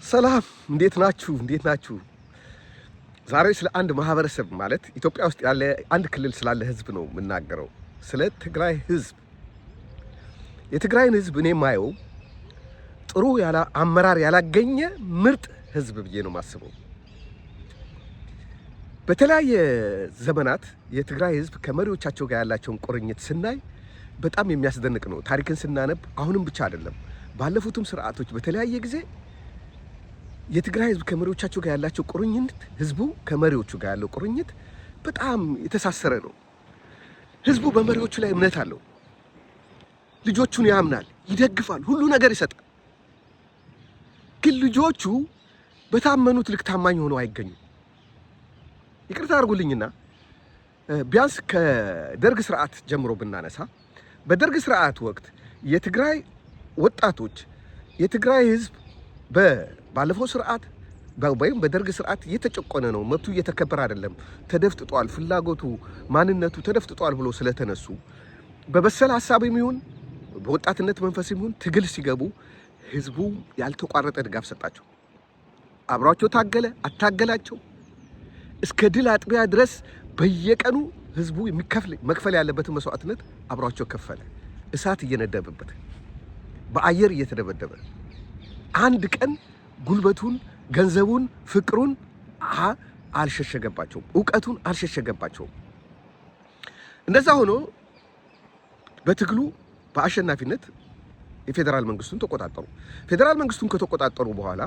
ሰላም እንዴት ናችሁ? ዛሬ ስለ አንድ ማህበረሰብ ማለት ኢትዮጵያ ውስጥ ያለ አንድ ክልል ስላለ ህዝብ ነው የምናገረው። ስለ ትግራይ ህዝብ። የትግራይን ህዝብ እኔ ማየው ጥሩ አመራር ያላገኘ ምርጥ ህዝብ ብዬ ነው የማስበው። በተለያየ ዘመናት የትግራይ ህዝብ ከመሪዎቻቸው ጋር ያላቸውን ቁርኝት ስናይ በጣም የሚያስደንቅ ነው። ታሪክን ስናነብ አሁንም ብቻ አይደለም፣ ባለፉትም ስርዓቶች በተለያየ ጊዜ የትግራይ ህዝብ ከመሪዎቻቸው ጋር ያላቸው ቁርኝት፣ ህዝቡ ከመሪዎቹ ጋር ያለው ቁርኝት በጣም የተሳሰረ ነው። ህዝቡ በመሪዎቹ ላይ እምነት አለው። ልጆቹን ያምናል፣ ይደግፋል፣ ሁሉ ነገር ይሰጣል። ግን ልጆቹ በታመኑት ልክ ታማኝ ሆነው አይገኙም። ይቅርታ አድርጉልኝና ቢያንስ ከደርግ ስርዓት ጀምሮ ብናነሳ በደርግ ስርዓት ወቅት የትግራይ ወጣቶች የትግራይ ህዝብ ባለፈው ስርዓት ወይም በደርግ ስርዓት እየተጨቆነ ነው፣ መብቱ እየተከበረ አይደለም፣ ተደፍጥጧል፣ ፍላጎቱ ማንነቱ ተደፍጥጧል ብሎ ስለተነሱ በበሰለ ሐሳብም ይሁን በወጣትነት መንፈስም ይሁን ትግል ሲገቡ ህዝቡ ያልተቋረጠ ድጋፍ ሰጣቸው። አብሯቸው ታገለ፣ አታገላቸው እስከ ድል አጥቢያ ድረስ በየቀኑ ህዝቡ መክፈል ያለበትን መስዋዕትነት አብሯቸው ከፈለ። እሳት እየነደበበት በአየር እየተደበደበ አንድ ቀን ጉልበቱን፣ ገንዘቡን፣ ፍቅሩን አልሸሸገባቸውም፣ ዕውቀቱን አልሸሸገባቸውም። እንደዛ ሆኖ በትግሉ በአሸናፊነት የፌዴራል መንግስቱን ተቆጣጠሩ። ፌዴራል መንግስቱን ከተቆጣጠሩ በኋላ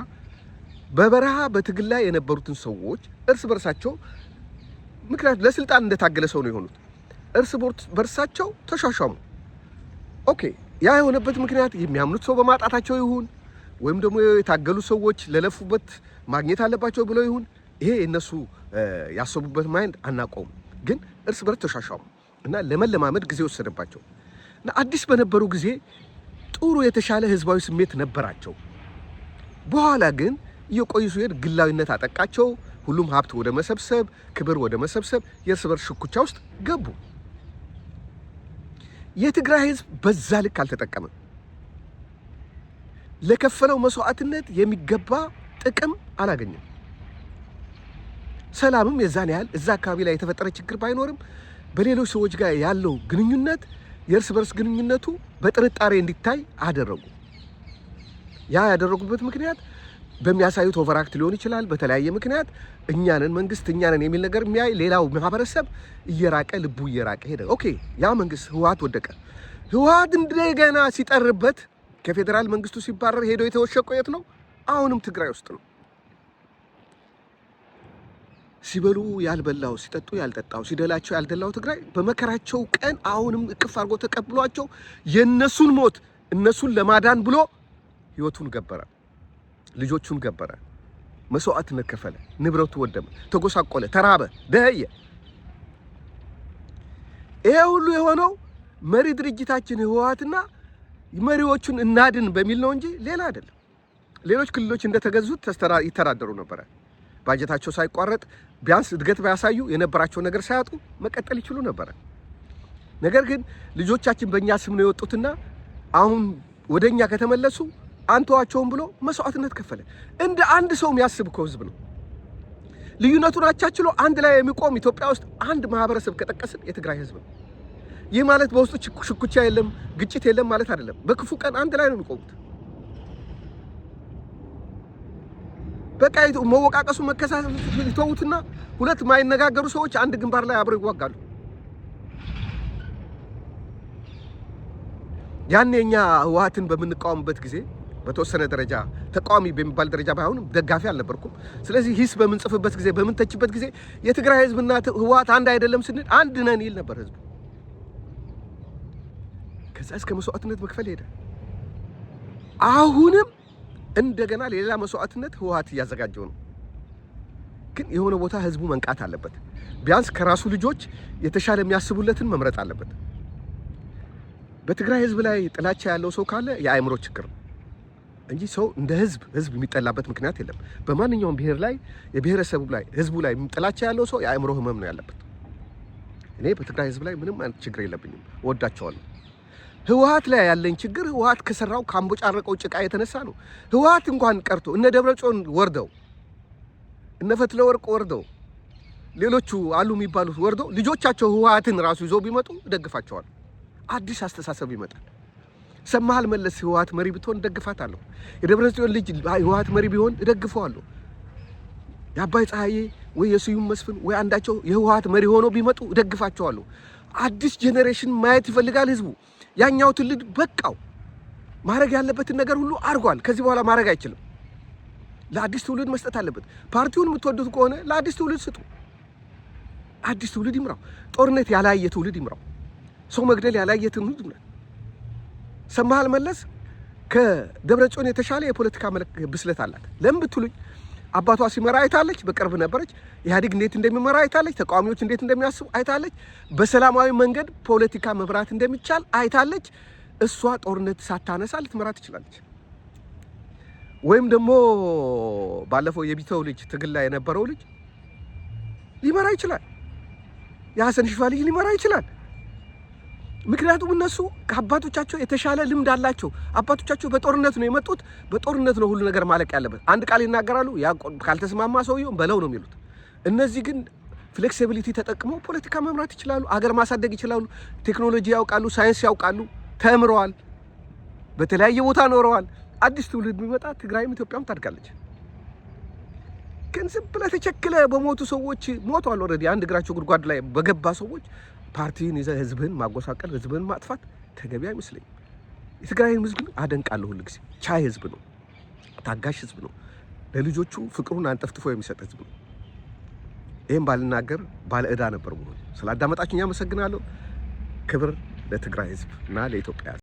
በበረሃ በትግል ላይ የነበሩትን ሰዎች እርስ በርሳቸው ምክንያት ለስልጣን እንደታገለ ሰው ነው የሆኑት። እርስ በርሳቸው ተሻሻሙ። ኦኬ፣ ያ የሆነበት ምክንያት የሚያምኑት ሰው በማጣታቸው ይሁን ወይም ደግሞ የታገሉ ሰዎች ለለፉበት ማግኘት አለባቸው ብለው ይሁን ይሄ እነሱ ያሰቡበት ማይንድ አናውቀውም። ግን እርስ በርስ ተሻሻሙ እና ለመለማመድ ጊዜ ወሰደባቸው እና አዲስ በነበሩ ጊዜ ጥሩ የተሻለ ህዝባዊ ስሜት ነበራቸው። በኋላ ግን እየቆዩ ሲሄድ ግላዊነት አጠቃቸው። ሁሉም ሀብት ወደ መሰብሰብ፣ ክብር ወደ መሰብሰብ፣ የእርስ በርስ ሽኩቻ ውስጥ ገቡ። የትግራይ ህዝብ በዛ ልክ አልተጠቀመም። ለከፈለው መስዋዕትነት የሚገባ ጥቅም አላገኘም። ሰላምም የዛን ያህል እዛ አካባቢ ላይ የተፈጠረ ችግር ባይኖርም በሌሎች ሰዎች ጋር ያለው ግንኙነት የእርስ በርስ ግንኙነቱ በጥርጣሬ እንዲታይ አደረጉ። ያ ያደረጉበት ምክንያት በሚያሳዩት ኦቨርአክት ሊሆን ይችላል። በተለያየ ምክንያት እኛንን መንግስት እኛንን የሚል ነገር የሚያይ ሌላው ማህበረሰብ እየራቀ ልቡ እየራቀ ሄደ። ኦኬ፣ ያ መንግስት ህወሓት ወደቀ። ህወሓት እንደገና ሲጠርበት ከፌዴራል መንግስቱ ሲባረር ሄዶ የተወሸቀው የት ነው? አሁንም ትግራይ ውስጥ ነው። ሲበሉ ያልበላው፣ ሲጠጡ ያልጠጣው፣ ሲደላቸው ያልደላው ትግራይ በመከራቸው ቀን አሁንም እቅፍ አድርጎ ተቀብሏቸው የነሱን ሞት እነሱን ለማዳን ብሎ ህይወቱን ገበረ፣ ልጆቹን ገበረ፣ መስዋዕትነት ከፈለ፣ ንብረቱ ወደመ፣ ተጎሳቆለ፣ ተራበ፣ ደህየ። ይሄ ሁሉ የሆነው መሪ ድርጅታችን ህወሓትና መሪዎቹን እናድን በሚል ነው እንጂ ሌላ አይደለም። ሌሎች ክልሎች እንደተገዙት ይተዳደሩ ነበረ። ባጀታቸው ሳይቋረጥ ቢያንስ እድገት ባያሳዩ የነበራቸው ነገር ሳያጡ መቀጠል ይችሉ ነበረ። ነገር ግን ልጆቻችን በእኛ ስም ነው የወጡትና አሁን ወደኛ ከተመለሱ አንተዋቸውም ብሎ መስዋዕትነት ከፈለ። እንደ አንድ ሰው የሚያስብ እኮ ህዝብ ነው። ልዩነቱን አቻችሎ አንድ ላይ የሚቆም ኢትዮጵያ ውስጥ አንድ ማህበረሰብ ከጠቀስን የትግራይ ህዝብ ነው። ይህ ማለት በውስጡ ሽኩቻ የለም፣ ግጭት የለም ማለት አይደለም። በክፉ ቀን አንድ ላይ ነው የሚቆሙት። በቃ መወቃቀሱ መከሳሰብ ይተውትና ሁለት ማይነጋገሩ ሰዎች አንድ ግንባር ላይ አብረው ይዋጋሉ። ያኔ እኛ ህወሓትን በምንቃወምበት ጊዜ በተወሰነ ደረጃ ተቃዋሚ በሚባል ደረጃ ባይሆንም ደጋፊ አልነበርኩም። ስለዚህ ሂስ በምንጽፍበት ጊዜ በምንተችበት ጊዜ የትግራይ ህዝብና ህወሓት አንድ አይደለም ስንል አንድ ነን ይል ነበር ህዝቡ። ከዛ እስከ መስዋዕትነት መክፈል ሄደ። አሁንም እንደገና ሌላ መስዋዕትነት ህወሓት እያዘጋጀው ነው። ግን የሆነ ቦታ ህዝቡ መንቃት አለበት። ቢያንስ ከራሱ ልጆች የተሻለ የሚያስቡለትን መምረጥ አለበት። በትግራይ ህዝብ ላይ ጥላቻ ያለው ሰው ካለ የአእምሮ ችግር ነው እንጂ ሰው እንደ ህዝብ የሚጠላበት ምክንያት የለም። በማንኛውም ብሔር ላይ የብሔረሰቡ ላይ ህዝቡ ላይ ጥላቻ ያለው ሰው የአእምሮ ህመም ነው ያለበት። እኔ በትግራይ ህዝብ ላይ ምንም አይነት ችግር የለብኝም፣ እወዳቸዋለሁ። ህወሓት ላይ ያለኝ ችግር ህወሓት ከሰራው ካምቦጫረቀው ጭቃ የተነሳ ነው። ህወሓት እንኳን ቀርቶ እነ ደብረጽዮን ወርደው እነ ፈትለወርቅ ወርደው ሌሎቹ አሉ የሚባሉት ወርደው ልጆቻቸው ህወሓትን ራሱ ይዘው ቢመጡ እደግፋቸዋለሁ። አዲስ አስተሳሰብ ይመጣል። ሰማሃል መለስ ህወሓት መሪ ብትሆን እደግፋታለሁ። የደብረጽዮን ልጅ ህወሓት መሪ ቢሆን እደግፈዋለሁ። የአባይ ፀሐዬ ወይ የስዩም መስፍን ወይ አንዳቸው የህወሓት መሪ ሆኖ ቢመጡ እደግፋቸዋለሁ። አዲስ ጄኔሬሽን ማየት ይፈልጋል ህዝቡ። ያኛው ትውልድ በቃው፣ ማድረግ ያለበትን ነገር ሁሉ አድርጓል። ከዚህ በኋላ ማድረግ አይችልም። ለአዲስ ትውልድ መስጠት አለበት። ፓርቲውን የምትወዱት ከሆነ ለአዲስ ትውልድ ስጡ። አዲስ ትውልድ ይምራው። ጦርነት ያላየ ትውልድ ይምራው። ሰው መግደል ያላየ ትውልድ ይምራው። ሰማሃል መለስ ከደብረጽዮን የተሻለ የፖለቲካ ብስለት አላት። ለምን ብትሉኝ አባቷ ሲመራ አይታለች። በቅርብ ነበረች። ኢህአዴግ እንዴት እንደሚመራ አይታለች። ተቃዋሚዎች እንዴት እንደሚያስቡ አይታለች። በሰላማዊ መንገድ ፖለቲካ መብራት እንደሚቻል አይታለች። እሷ ጦርነት ሳታነሳ ልትመራ ትችላለች። ወይም ደግሞ ባለፈው የቢተው ልጅ ትግል ላይ የነበረው ልጅ ሊመራ ይችላል። የሐሰን ሽፋ ልጅ ሊመራ ይችላል። ምክንያቱም እነሱ ከአባቶቻቸው የተሻለ ልምድ አላቸው። አባቶቻቸው በጦርነት ነው የመጡት። በጦርነት ነው ሁሉ ነገር ማለቅ ያለበት። አንድ ቃል ይናገራሉ። ያ ካልተስማማ ሰውየው በለው ነው የሚሉት። እነዚህ ግን ፍሌክሲቢሊቲ ተጠቅመው ፖለቲካ መምራት ይችላሉ። አገር ማሳደግ ይችላሉ። ቴክኖሎጂ ያውቃሉ፣ ሳይንስ ያውቃሉ፣ ተምረዋል፣ በተለያየ ቦታ ኖረዋል። አዲስ ትውልድ ቢመጣ ትግራይም ኢትዮጵያም ታድጋለች። ግን ዝም ብለህ ተቸክለ በሞቱ ሰዎች ሞተዋል። ኦልሬዲ አንድ እግራቸው ጉድጓድ ላይ በገባ ሰዎች ፓርቲን ይዘህ ህዝብህን ማጎሳቀል፣ ህዝብህን ማጥፋት ተገቢ አይመስለኝም። የትግራይን ህዝብ ግን አደንቃለሁ። ሁሉ ጊዜ ቻይ ህዝብ ነው፣ ታጋሽ ህዝብ ነው፣ ለልጆቹ ፍቅሩን አንጠፍጥፎ የሚሰጥ ህዝብ ነው። ይህም ባልናገር ባለ ዕዳ ነበር ብሎ ስላዳመጣችሁኝ አመሰግናለሁ። ክብር ለትግራይ ህዝብ እና ለኢትዮጵያ።